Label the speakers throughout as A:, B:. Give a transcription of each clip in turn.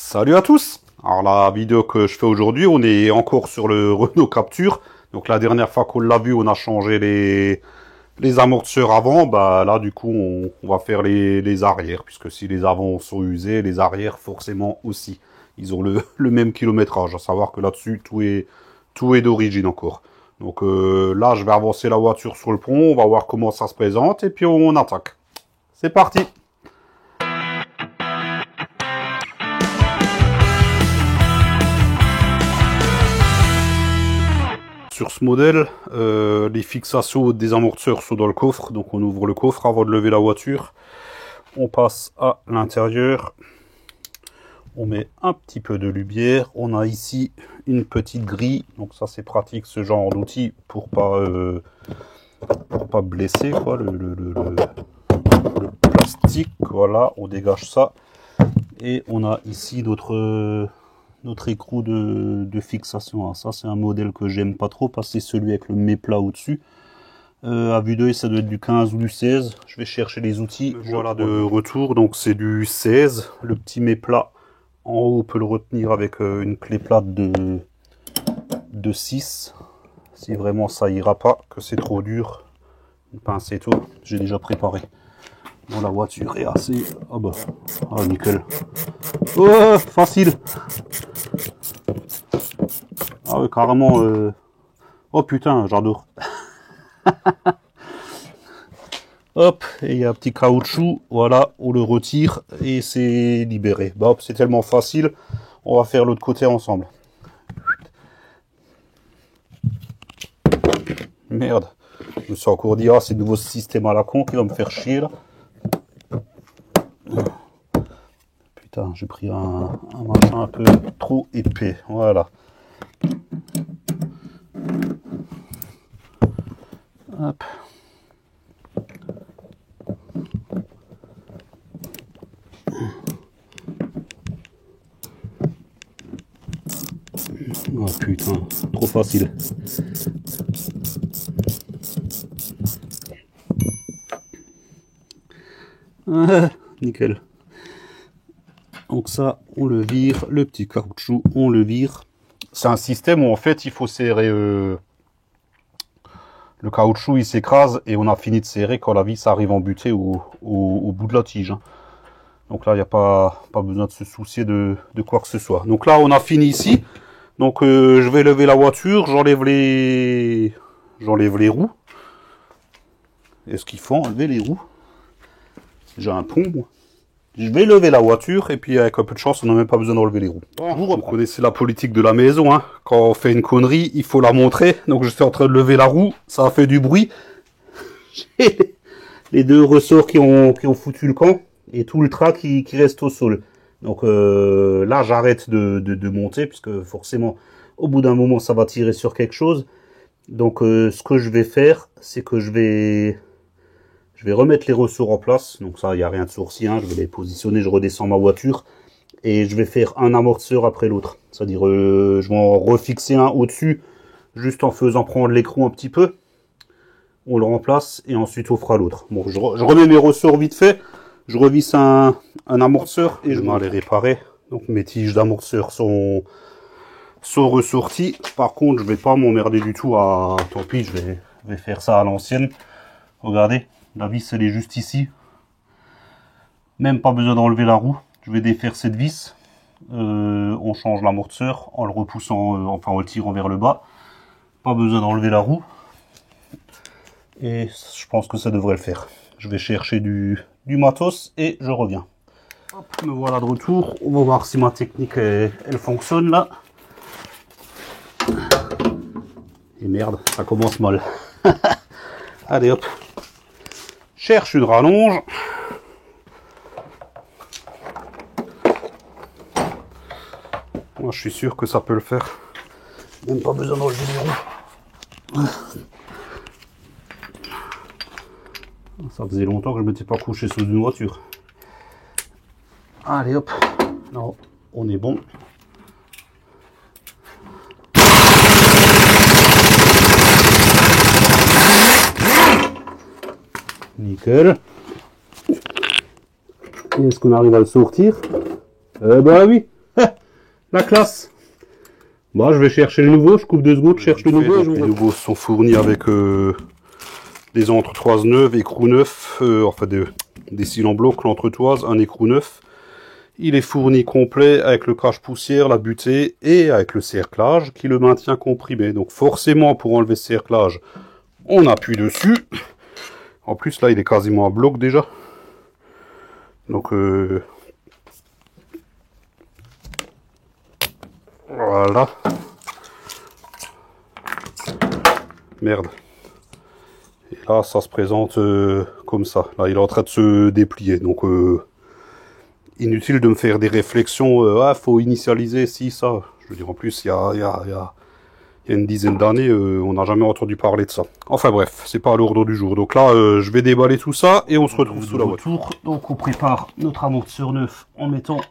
A: Salut à tous. Alors la vidéo que je fais aujourd'hui, on est encore sur le Renault Captur. Donc la dernière fois qu'on l'a vu, on a changé les amortisseurs avant. Bah là du coup on va faire les arrières, puisque si les avants sont usés, les arrières forcément aussi. Ils ont le même kilométrage, à savoir que là-dessus tout est d'origine encore. Donc là je vais avancer la voiture sur le pont, on va voir comment ça se présente et puis on attaque. C'est parti. Sur ce modèle, les fixations des amortisseurs sont dans le coffre, donc on ouvre le coffre avant de lever la voiture. On passe à l'intérieur, on met un petit peu de lumière. On a ici une petite grille, donc ça c'est pratique ce genre d'outil pour pas blesser quoi, le plastique. Voilà, on dégage ça et on a ici notre écrou de fixation. Alors ça c'est un modèle que j'aime pas trop parce que c'est celui avec le méplat au dessus. À vue d'œil ça doit être du 15 ou du 16. Je vais chercher les outils. Voilà de retour, donc c'est du 16. Le petit méplat en haut on peut le retenir avec une clé plate de 6. Si vraiment ça ira pas, que c'est trop dur, une pince et tout, j'ai déjà préparé. Bon, la voiture est assez... Ah bah, ah nickel. Oh, facile. Ah ouais, carrément... Oh putain, j'adore. Hop, et il y a un petit caoutchouc, voilà, on le retire et c'est libéré. Bah hop, c'est tellement facile, on va faire l'autre côté ensemble. Merde, je me suis encore dit, ah c'est le nouveau système à la con qui va me faire chier là. Putain, j'ai pris un machin un peu trop épais, voilà. Hop. Oh putain, trop facile. Ah, nickel. Donc ça, on le vire. Le petit caoutchouc, on le vire. C'est un système où en fait, il faut serrer... le caoutchouc, il s'écrase et on a fini de serrer quand la vis arrive en butée au bout de la tige. Donc là, il n'y a pas besoin de se soucier de quoi que ce soit. Donc là, on a fini ici. Donc je vais lever la voiture, j'enlève les roues. Est-ce qu'il faut enlever les roues? J'ai un pont, moi. Je vais lever la voiture et puis avec un peu de chance, on n'a même pas besoin d'enlever les roues. Vous connaissez la politique de la maison, hein. Quand on fait une connerie, il faut la montrer. Donc je suis en train de lever la roue, ça a fait du bruit. J'ai les deux ressorts qui ont foutu le camp et tout le train qui reste au sol. Donc là, j'arrête de monter puisque forcément, au bout d'un moment, ça va tirer sur quelque chose. Donc ce que je vais faire, c'est que je vais remettre les ressorts en place. Donc ça, il n'y a rien de sourcil, hein. Je vais les positionner, je redescends ma voiture. Et je vais faire un amortisseur après l'autre. C'est-à-dire, je vais en refixer un au-dessus, juste en faisant prendre l'écrou un petit peu. On le remplace et ensuite on fera l'autre. Bon, je remets mes ressorts vite fait. Je revisse un amortisseur et je vais les réparer. Donc mes tiges d'amortisseur sont ressorties. Par contre, je vais pas m'emmerder du tout à... Tant pis, je vais faire ça à l'ancienne. Regardez. La vis, elle est juste ici. Même pas besoin d'enlever la roue. Je vais défaire cette vis. On change l'amortisseur en le repoussant, enfin en le tirant vers le bas. Pas besoin d'enlever la roue. Et je pense que ça devrait le faire. Je vais chercher du matos et je reviens. Hop, me voilà de retour. On va voir si ma technique elle fonctionne là. Et merde, ça commence mal. Allez hop. Cherche une rallonge. Moi, je suis sûr que ça peut le faire. Même pas besoin d'enlever les roues. Ça faisait longtemps que je ne m'étais pas couché sous une voiture. Allez hop. Non, on est bon. Nickel. Et est-ce qu'on arrive à le sortir? Eh ben oui. La classe. Bah, je vais chercher le nouveau, je coupe 2 secondes, je cherche le nouveau. Les nouveaux sont fournis avec des entretoises neuves, écrous neufs, enfin des cils en bloc, l'entretoise, un écrou neuf. Il est fourni complet avec le crache-poussière, la butée et avec le cerclage qui le maintient comprimé. Donc forcément, pour enlever ce cerclage, on appuie dessus. En plus, là, il est quasiment à bloc déjà. Donc, voilà. Merde. Et là, ça se présente comme ça. Là, il est en train de se déplier. Donc, inutile de me faire des réflexions. Ah, faut initialiser, si, ça. Je veux dire, en plus, il y a une dizaine d'années, on n'a jamais entendu parler de ça. Enfin bref, c'est pas à l'ordre du jour. Donc là, je vais déballer tout ça et on se retrouve sous la voiture. Donc on prépare notre amortisseur neuf en mettant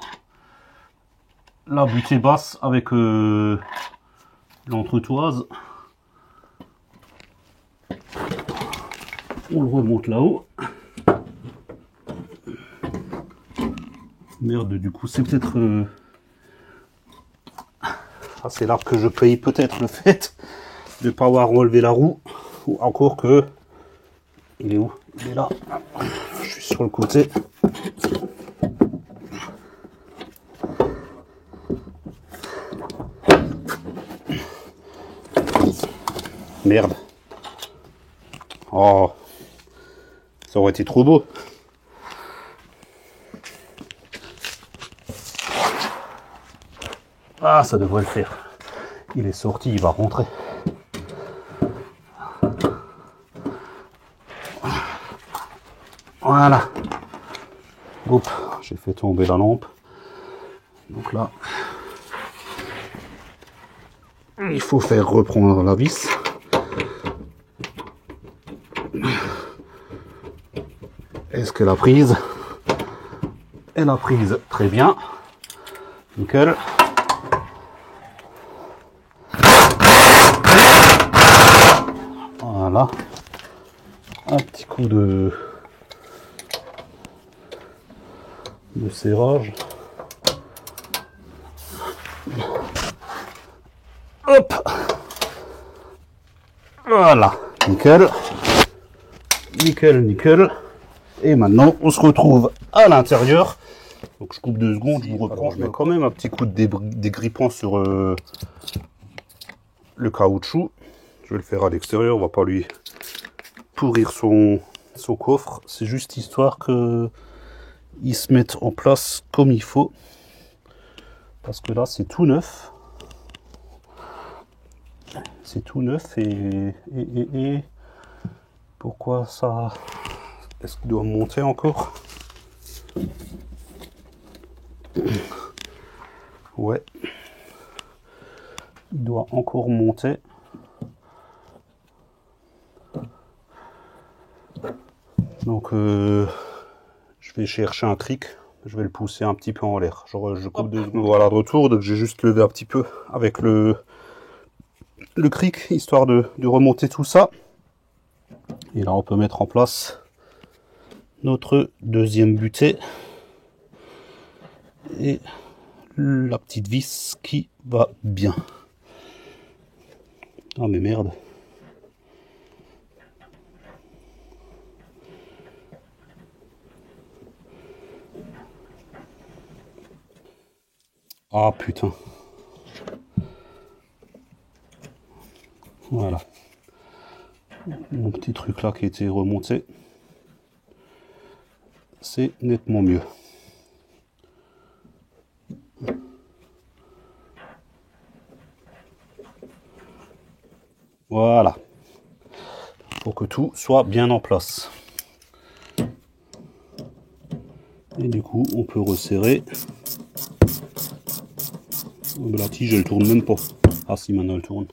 A: la butée basse avec l'entretoise. On le remonte là-haut. Merde, du coup, c'est peut-être... Ah, c'est là que je paye peut-être le fait de ne pas avoir relevé la roue. Ou encore que... Il est où? Il est là. Je suis sur le côté. Merde. Oh. Ça aurait été trop beau. Ah, ça devrait le faire. Il est sorti, il va rentrer. Voilà. Hop, j'ai fait tomber la lampe. Donc là, il faut faire reprendre la vis. Est-ce qu'elle a prise? Elle a prise très bien. Nickel. Voilà. Un petit coup de serrage. Hop. Voilà. Nickel. Nickel, nickel. Et maintenant, on se retrouve à l'intérieur. Donc je coupe 2 secondes, je vous reprends. Je mets quand même un petit coup de dégrippant sur le caoutchouc. Je vais le faire à l'extérieur, on va pas lui pourrir son coffre. C'est juste histoire que il se mette en place comme il faut. Parce que là, c'est tout neuf. C'est tout neuf et pourquoi ça... Est-ce qu'il doit monter encore? Ouais. Il doit encore monter. Donc, je vais chercher un cric. Je vais le pousser un petit peu en l'air. Je coupe 2 secondes. Voilà, de retour. Donc, j'ai juste levé un petit peu avec le cric, histoire de remonter tout ça. Et là, on peut mettre en place notre deuxième butée. Et la petite vis qui va bien. Ah, mais merde. Ah putain. Voilà. Mon petit truc là qui était remonté. C'est nettement mieux. Voilà. Pour que tout soit bien en place. Et du coup, on peut resserrer. La tige, elle tourne même pas. Ah si, maintenant elle tourne.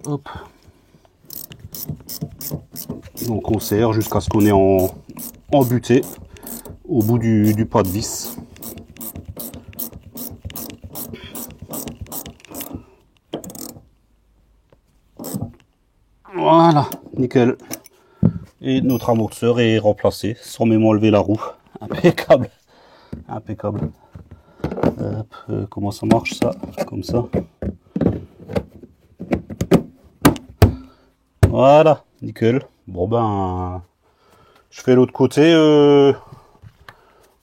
A: Hop. Donc on serre jusqu'à ce qu'on ait en butée au bout du pas de vis. Voilà, nickel. Et notre amortisseur est remplacé sans même enlever la roue. Impeccable. Impeccable. Hop, comment ça marche ça? Comme ça. Voilà, nickel. Bon ben, je fais l'autre côté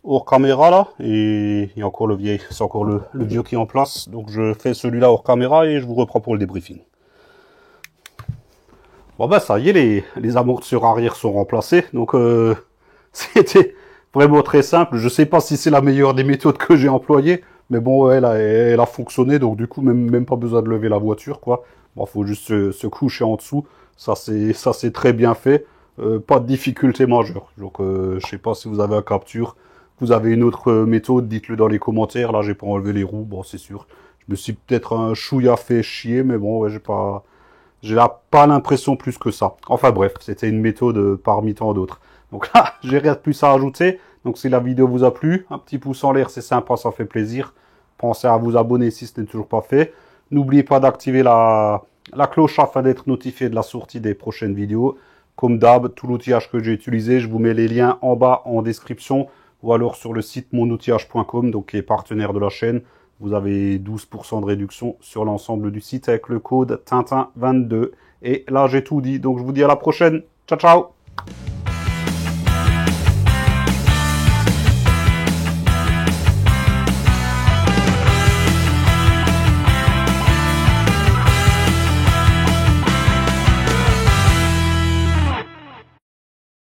A: hors caméra là, et il y a encore le vieil, c'est encore le vieux qui est en place. Donc je fais celui-là hors caméra et je vous reprends pour le débriefing. Bon ben ça y est, les amortisseurs arrière sont remplacés. Donc c'était vraiment très simple. Je sais pas si c'est la meilleure des méthodes que j'ai employées, mais bon, elle a fonctionné. Donc du coup, même pas besoin de lever la voiture, quoi. Bon, faut juste se coucher en dessous. Ça c'est très bien fait. Pas de difficulté majeure. Donc je sais pas si vous avez un capture, vous avez une autre méthode, dites-le dans les commentaires. Là, j'ai pas enlevé les roues, bon c'est sûr. Je me suis peut-être un chouïa fait chier, mais bon, ouais, j'ai pas l'impression plus que ça. Enfin bref, c'était une méthode parmi tant d'autres. Donc là, j'ai rien de plus à ajouter. Donc si la vidéo vous a plu, un petit pouce en l'air, c'est sympa, ça fait plaisir. Pensez à vous abonner si ce n'est toujours pas fait. N'oubliez pas d'activer la cloche afin d'être notifié de la sortie des prochaines vidéos. Comme d'hab, tout l'outillage que j'ai utilisé, je vous mets les liens en bas en description ou alors sur le site monoutillage.com, donc qui est partenaire de la chaîne. Vous avez 12% de réduction sur l'ensemble du site avec le code Tintin22. Et là, j'ai tout dit. Donc, je vous dis à la prochaine. Ciao, ciao!